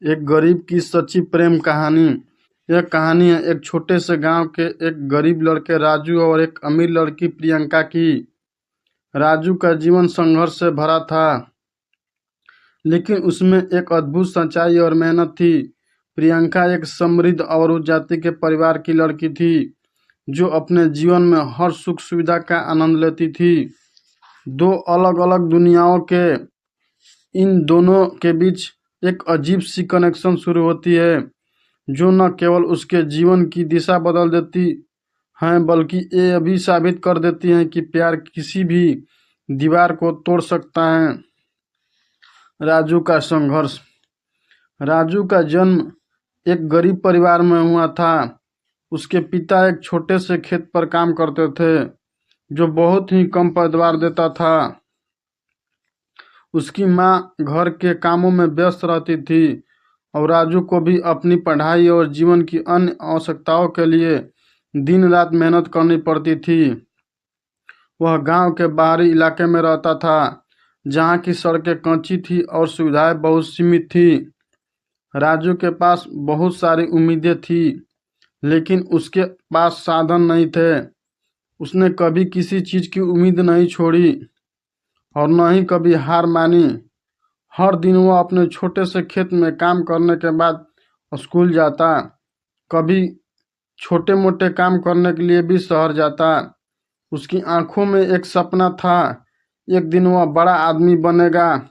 एक गरीब की सच्ची प्रेम कहानी। यह कहानी है एक छोटे से गांव के एक गरीब लड़के राजू और एक अमीर लड़की प्रियंका की। राजू का जीवन संघर्ष से भरा था, लेकिन उसमें एक अद्भुत सच्चाई और मेहनत थी। प्रियंका एक समृद्ध और उच्च जाति के परिवार की लड़की थी, जो अपने जीवन में हर सुख सुविधा का आनंद लेती थी। दो अलग अलग दुनियाओं के इन दोनों के बीच एक अजीब सी कनेक्शन शुरू होती है, जो न केवल उसके जीवन की दिशा बदल देती हैं, बल्कि ये भी साबित कर देती हैं कि प्यार किसी भी दीवार को तोड़ सकता है। राजू का संघर्ष। राजू का जन्म एक गरीब परिवार में हुआ था। उसके पिता एक छोटे से खेत पर काम करते थे, जो बहुत ही कम पैदावार देता था। उसकी माँ घर के कामों में व्यस्त रहती थी और राजू को भी अपनी पढ़ाई और जीवन की अन्य आवश्यकताओं के लिए दिन रात मेहनत करनी पड़ती थी। वह गांव के बाहरी इलाके में रहता था, जहाँ की सड़कें कच्ची थी और सुविधाएं बहुत सीमित थी। राजू के पास बहुत सारी उम्मीदें थी, लेकिन उसके पास साधन नहीं थे। उसने कभी किसी चीज की उम्मीद नहीं छोड़ी और न ही कभी हार मानी। हर दिन वह अपने छोटे से खेत में काम करने के बाद स्कूल जाता। कभी छोटे मोटे काम करने के लिए भी शहर जाता। उसकी आंखों में एक सपना था, एक दिन वह बड़ा आदमी बनेगा,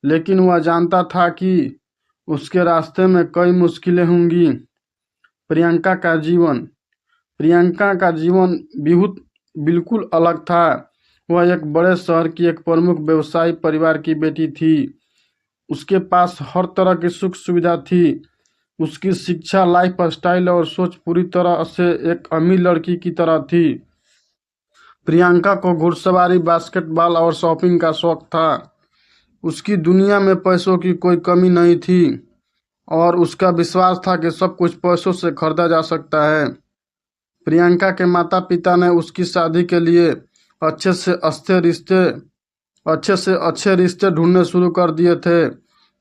लेकिन वह जानता था कि उसके रास्ते में कई मुश्किलें होंगी। प्रियंका का जीवन। प्रियंका का जीवन बिल्कुल अलग था। वह एक बड़े शहर की एक प्रमुख व्यवसायी परिवार की बेटी थी। उसके पास हर तरह की सुख सुविधा थी। उसकी शिक्षा, लाइफ स्टाइल और सोच पूरी तरह से एक अमीर लड़की की तरह थी। प्रियंका को घुड़सवारी, बास्केटबॉल और शॉपिंग का शौक था। उसकी दुनिया में पैसों की कोई कमी नहीं थी और उसका विश्वास था कि सब कुछ पैसों से खरीदा जा सकता है। प्रियंका के माता पिता ने उसकी शादी के लिए अच्छे से अच्छे रिश्ते ढूंढने शुरू कर दिए थे।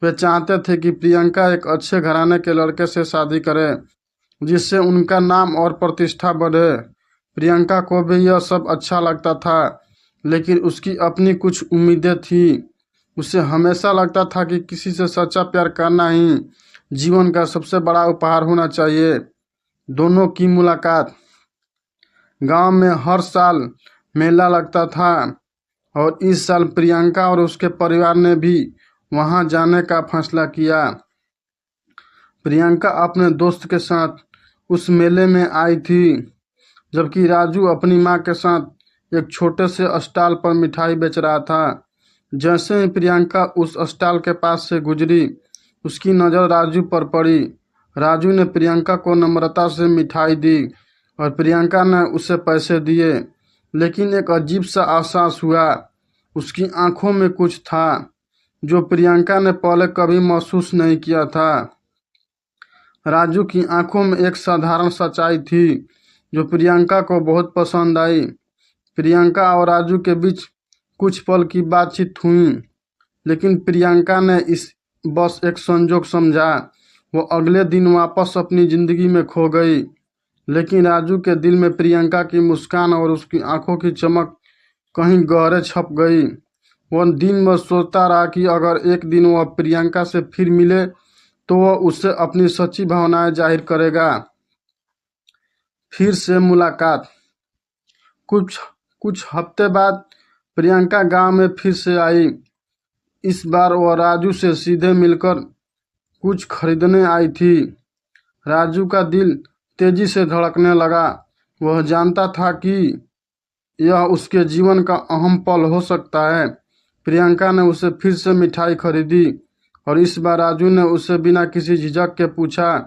वे चाहते थे कि प्रियंका एक अच्छे घराने के लड़के से शादी करे, जिससे उनका नाम और प्रतिष्ठा बढ़े। प्रियंका को भी यह सब अच्छा लगता था, लेकिन उसकी अपनी कुछ उम्मीदें थी। उसे हमेशा लगता था कि किसी से सच्चा प्यार करना ही जीवन का सबसे बड़ा उपहार होना चाहिए। दोनों की मुलाकात। गांव में हर साल मेला लगता था और इस साल प्रियंका और उसके परिवार ने भी वहां जाने का फैसला किया। प्रियंका अपने दोस्त के साथ उस मेले में आई थी, जबकि राजू अपनी माँ के साथ एक छोटे से स्टॉल पर मिठाई बेच रहा था। जैसे ही प्रियंका उस स्टॉल के पास से गुजरी, उसकी नज़र राजू पर पड़ी। राजू ने प्रियंका को नम्रता से मिठाई दी और प्रियंका ने उसे पैसे दिए, लेकिन एक अजीब सा एहसास हुआ। उसकी आंखों में कुछ था जो प्रियंका ने पहले कभी महसूस नहीं किया था। राजू की आंखों में एक साधारण सच्चाई थी जो प्रियंका को बहुत पसंद आई। प्रियंका और राजू के बीच कुछ पल की बातचीत हुई, लेकिन प्रियंका ने इस बस एक संजोग समझा। वो अगले दिन वापस अपनी जिंदगी में खो गई, लेकिन राजू के दिल में प्रियंका की मुस्कान और उसकी आंखों की चमक कहीं गहरे छप गई। वह दिन भर सोचता रहा कि अगर एक दिन वह प्रियंका से फिर मिले तो वह उससे अपनी सच्ची भावनाएं जाहिर करेगा। फिर से मुलाकात। कुछ कुछ हफ्ते बाद प्रियंका गांव में फिर से आई। इस बार वह राजू से सीधे मिलकर कुछ खरीदने आई थी। राजू का दिल तेजी से धड़कने लगा। वह जानता था कि यह उसके जीवन का अहम पल हो सकता है। प्रियंका ने उसे फिर से मिठाई खरीदी और इस बार राजू ने उसे बिना किसी झिझक के पूछा,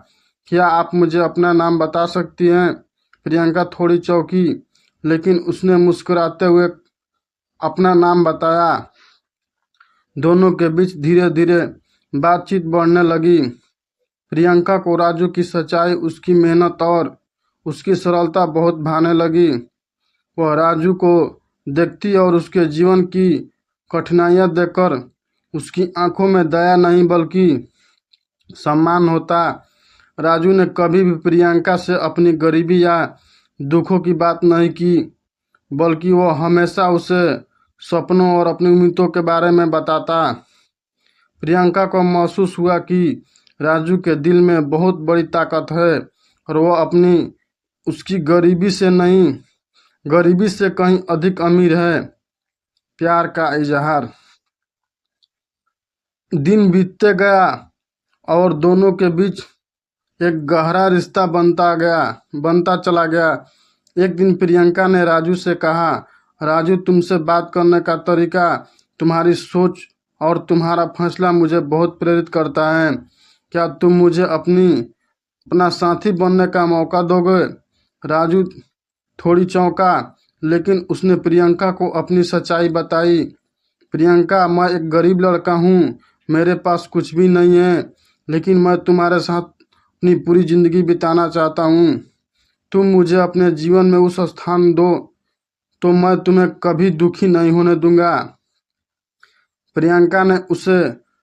क्या आप मुझे अपना नाम बता सकती हैं? प्रियंका थोड़ी चौंकी, लेकिन उसने मुस्कुराते हुए अपना नाम बताया। दोनों के बीच धीरे धीरे बातचीत बढ़ने लगी। प्रियंका को राजू की सच्चाई, उसकी मेहनत और उसकी सरलता बहुत भाने लगी। वह राजू को देखती और उसके जीवन की कठिनाइयां देखकर उसकी आंखों में दया नहीं बल्कि सम्मान होता। राजू ने कभी भी प्रियंका से अपनी गरीबी या दुखों की बात नहीं की, बल्कि वो हमेशा उसे सपनों और अपनी उम्मीदों के बारे में बताता। प्रियंका को महसूस हुआ कि राजू के दिल में बहुत बड़ी ताकत है और वो अपनी उसकी गरीबी से नहीं, गरीबी से कहीं अधिक अमीर है। प्यार का इजहार। दिन बीतते गया और दोनों के बीच एक गहरा रिश्ता बनता चला गया। एक दिन प्रियंका ने राजू से कहा, राजू, तुमसे बात करने का तरीका, तुम्हारी सोच और तुम्हारा फैसला मुझे बहुत प्रेरित करता है। क्या तुम मुझे अपना साथी बनने का मौका दोगे? राजू थोड़ी चौंका, लेकिन उसने प्रियंका को अपनी सच्चाई बताई। प्रियंका, मैं एक गरीब लड़का हूँ, मेरे पास कुछ भी नहीं है, लेकिन मैं तुम्हारे साथ अपनी पूरी ज़िंदगी बिताना चाहता हूँ। तुम मुझे अपने जीवन में उस स्थान दो तो मैं तुम्हें कभी दुखी नहीं होने दूंगा। प्रियंका ने उसे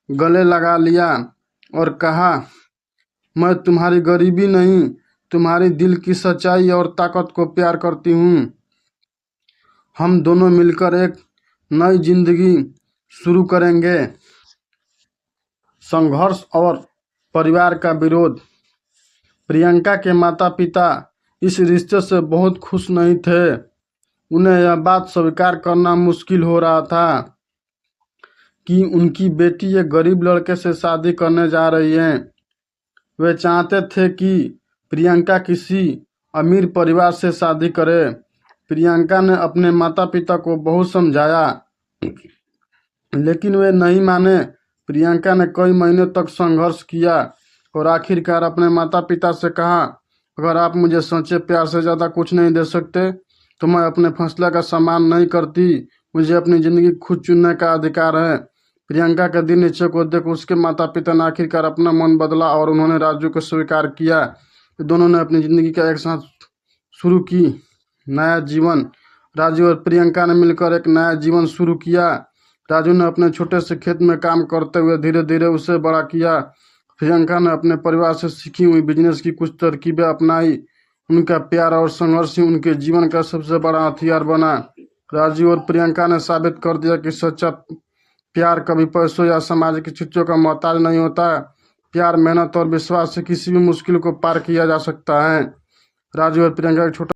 गले लगा लिया और कहा, मैं तुम्हारी गरीबी नहीं, तुम्हारी दिल की सच्चाई और ताकत को प्यार करती हूँ। हम दोनों मिलकर एक नई जिंदगी शुरू करेंगे। संघर्ष और परिवार का विरोध। प्रियंका के माता पिता इस रिश्ते से बहुत खुश नहीं थे। उन्हें यह बात स्वीकार करना मुश्किल हो रहा था कि उनकी बेटी एक गरीब लड़के से शादी करने जा रही है। वे चाहते थे कि प्रियंका किसी अमीर परिवार से शादी करे। प्रियंका ने अपने माता पिता को बहुत समझाया, लेकिन वे नहीं माने। प्रियंका ने कई महीने तक संघर्ष किया और आखिरकार अपने माता पिता से कहा, अगर आप मुझे सच्चे प्यार से ज़्यादा कुछ नहीं दे सकते तो मैं अपने फैसले का सम्मान नहीं करती। मुझे अपनी ज़िंदगी खुद चुनने का अधिकार है। प्रियंका के दिल नीचे को देख उसके माता पिता ने आखिरकार अपना मन बदला और उन्होंने राजू को स्वीकार किया। दोनों ने अपनी ज़िंदगी का एक साथ शुरू की नया जीवन। राजू और प्रियंका ने मिलकर एक नया जीवन शुरू किया। राजू ने अपने छोटे से खेत में काम करते हुए धीरे धीरे उसे बड़ा किया। प्रियंका ने अपने परिवार से सीखी हुई बिजनेस की कुछ तरकीबें अपनाई। उनका प्यार और संघर्ष ही उनके जीवन का सबसे बड़ा हथियार बना। राजू और प्रियंका ने साबित कर दिया कि सच्चा प्यार कभी पैसों या सामाजिक स्थितियों का मोहताज नहीं होता। प्यार, मेहनत और विश्वास से किसी भी मुश्किल को पार किया जा सकता है। राजू और प्रियंका एक छोटा